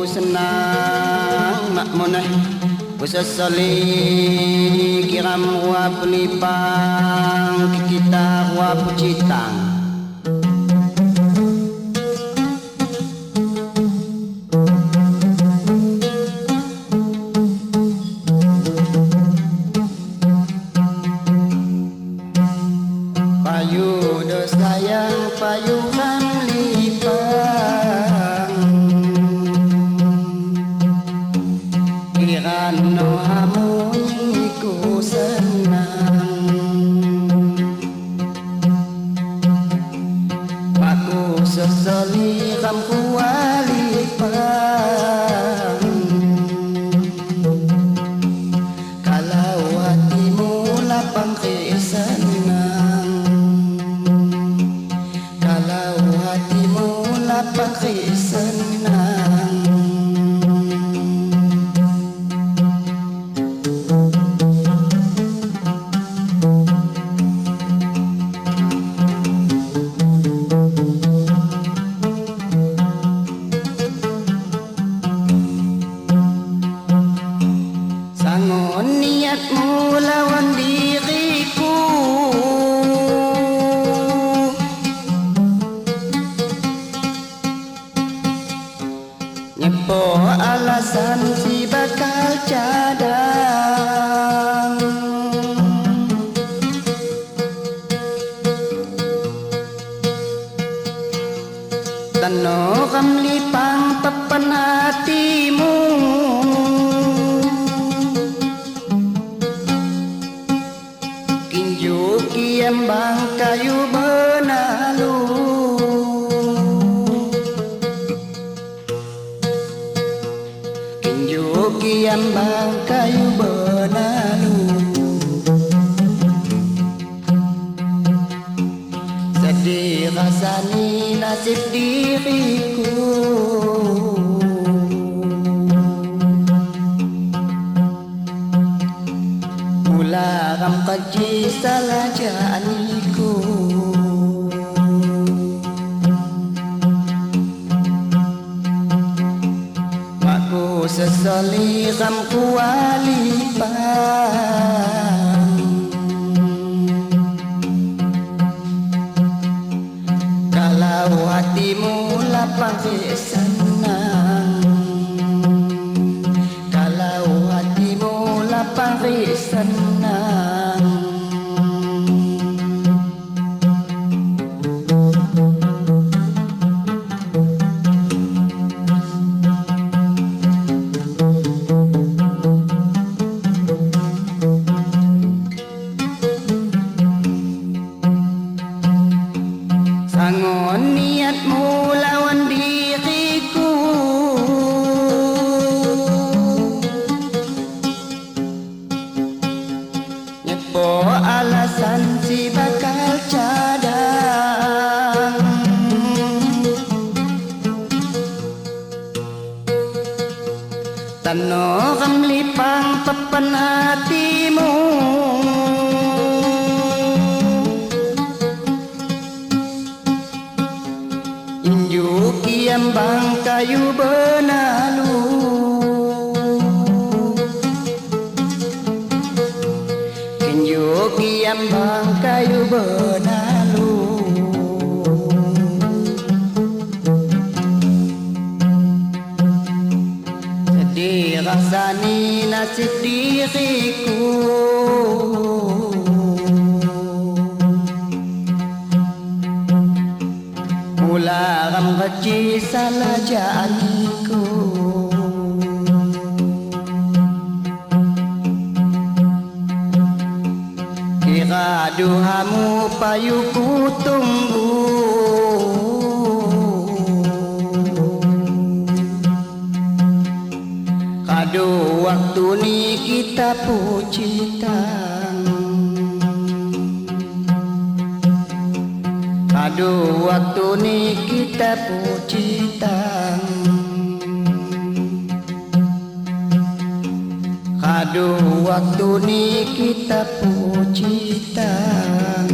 senang makmunah Usasali kiram wa pelipang kita wa pucitang payu dos sayang payuhan lipang kirano hamuniku senang aku sesali kamku walipang kalau hatimu lapang kesenang kalau hatimu lapang kesenang sangon niatmu lawan diriku nyepo alasan si bakal cadang tano kamlipang papan hatimu kinju kiambang kayu benalu kinju kiambang kayu benalu sedih rasani nasib diriku ram kaji salah janiku aku sesali kamku walipang kalau hatimu lapang senang kalau hatimu lapang senang sangon niatmu lawan diriku nyepo alasan si bakal cadang tano kamlipang papan hatimu inju kiambang kayu benalu kinju kiambang kayu benalu sedih rasani nasib diriku ram kaji salah janiku kira duhamu payuku tunggu kado waktu ni kita pucitang kado waktu ni kita pucitang kado waktu ni kita pucitang